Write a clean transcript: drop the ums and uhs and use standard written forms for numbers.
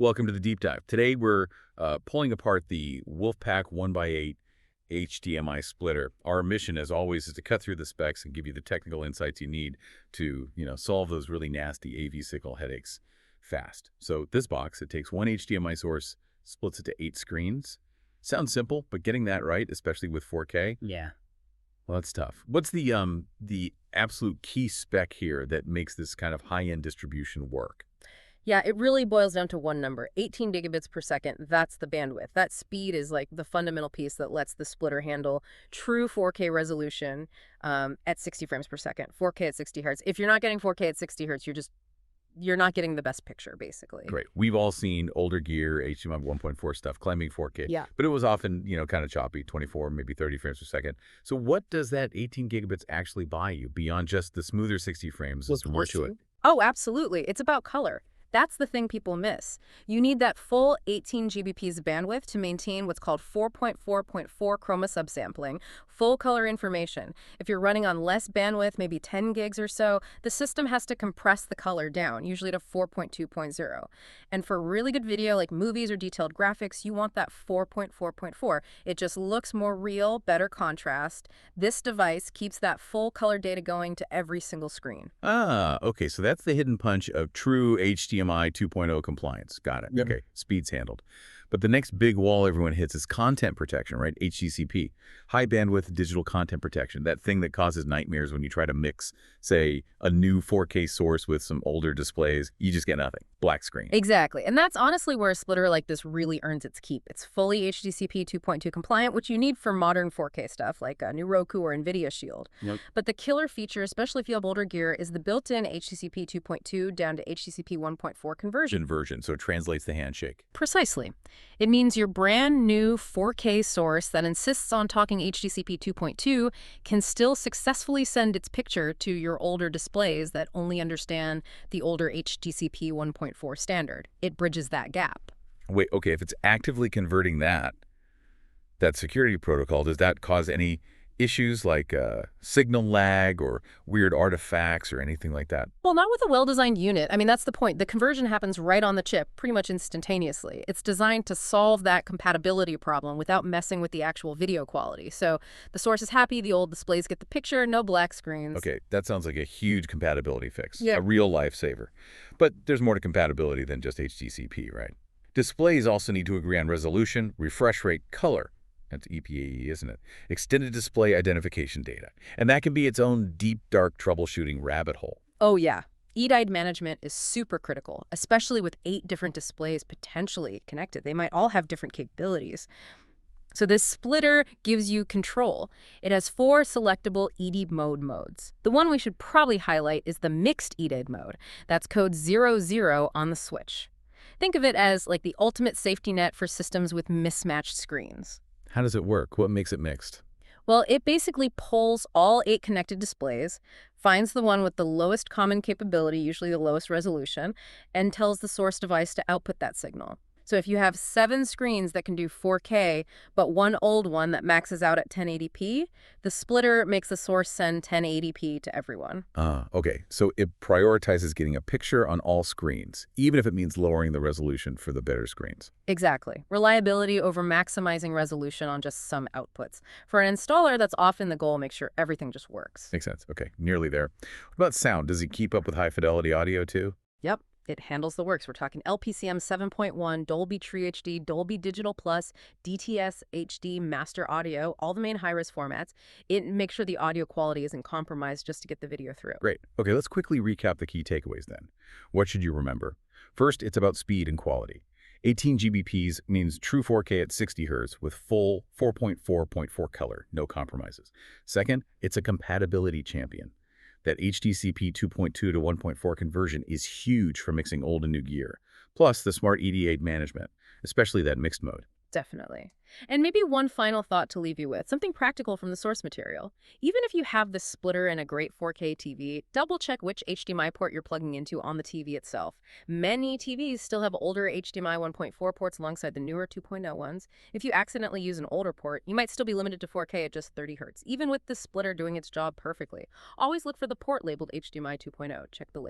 Welcome to the Deep Dive. Today we're pulling apart the WolfPack 1x8 HDMI Splitter. Our mission, as always, is to cut through the specs and give you the technical insights you need to, solve those really nasty AV signal headaches fast. So this box, it takes one HDMI source, splits it to 8 screens. Sounds simple, but getting that right, especially with 4K, Yeah. well, that's tough. What's the absolute key spec here that makes this kind of high-end distribution work? Yeah, it really boils down to one number, 18 gigabits per second. That's the bandwidth. That speed is like the fundamental piece that lets the splitter handle true 4K resolution at 60 frames per second, 4K at 60 hertz. If you're not getting 4K at 60 hertz, you're not getting the best picture, basically. Great. We've all seen older gear, HDMI 1.4 stuff, claiming 4K. Yeah. But it was often, kind of choppy, 24, maybe 30 frames per second. So what does that 18 gigabits actually buy you beyond just the smoother 60 frames? There's more to it. Oh, absolutely. It's about color. That's the thing people miss. You need that full 18 GBPs bandwidth to maintain what's called 4.4.4 chroma subsampling, full color information. If you're running on less bandwidth, maybe 10 gigs or so, the system has to compress the color down, usually to 4.2.0. And for really good video like movies or detailed graphics, you want that 4.4.4. It just looks more real, better contrast. This device keeps that full color data going to every single screen. Ah, okay. So that's the hidden punch of true HDMI 2.0 compliance. Got it. Yep. Okay. Speed's handled. But the next big wall everyone hits is content protection, right? HDCP, high bandwidth digital content protection, that thing that causes nightmares when you try to mix, say, a new 4K source with some older displays. You just get nothing. Black screen. Exactly. And that's honestly where a splitter like this really earns its keep. It's fully HDCP 2.2 compliant, which you need for modern 4K stuff like a new Roku or NVIDIA Shield. Yep. But the killer feature, especially if you have older gear, is the built-in HDCP 2.2 down to HDCP 1.4 conversion. So it translates the handshake. Precisely. It means your brand new 4K source that insists on talking HDCP 2.2 can still successfully send its picture to your older displays that only understand the older HDCP 1.4 standard. It bridges that gap. Wait, okay, if it's actively converting that security protocol, does that cause any issues like signal lag or weird artifacts or anything like that? Well, not with a well-designed unit. I mean, that's the point. The conversion happens right on the chip, pretty much instantaneously. It's designed to solve that compatibility problem without messing with the actual video quality. So the source is happy, the old displays get the picture, no black screens. Okay, that sounds like a huge compatibility fix. Yeah. A real lifesaver. But there's more to compatibility than just HDCP, right? Displays also need to agree on resolution, refresh rate, color. That's EPAE, isn't it? Extended display identification data. And that can be its own deep, dark troubleshooting rabbit hole. Oh, yeah. EDID management is super critical, especially with 8 different displays potentially connected. They might all have different capabilities. So this splitter gives you control. It has 4 selectable EDID modes. The one we should probably highlight is the mixed EDID mode. That's code 00 on the switch. Think of it as like the ultimate safety net for systems with mismatched screens. How does it work? What makes it mixed? Well, it basically pulls all 8 connected displays, finds the one with the lowest common capability, usually the lowest resolution, and tells the source device to output that signal. So if you have 7 screens that can do 4K, but one old one that maxes out at 1080p, the splitter makes the source send 1080p to everyone. Okay. So it prioritizes getting a picture on all screens, even if it means lowering the resolution for the better screens. Exactly. Reliability over maximizing resolution on just some outputs. For an installer, that's often the goal, make sure everything just works. Makes sense. Okay, nearly there. What about sound? Does it keep up with high-fidelity audio, too? Yep. It handles the works. We're talking LPCM 7.1, Dolby Tree HD, Dolby Digital Plus, DTS HD, Master Audio, all the main high-res formats. It makes sure the audio quality isn't compromised just to get the video through. Great. Okay, let's quickly recap the key takeaways then. What should you remember? First, it's about speed and quality. 18 GBPs means true 4K at 60 Hz with full 4.4.4 color, no compromises. Second, it's a compatibility champion. That HDCP 2.2 to 1.4 conversion is huge for mixing old and new gear. Plus the smart EDA management, especially that mixed mode. Definitely. And maybe one final thought to leave you with, something practical from the source material. Even if you have this splitter and a great 4K TV, double check which HDMI port you're plugging into on the TV itself. Many TVs still have older HDMI 1.4 ports alongside the newer 2.0 ones. If you accidentally use an older port, you might still be limited to 4K at just 30 Hz, even with the splitter doing its job perfectly. Always look for the port labeled HDMI 2.0. Check the label.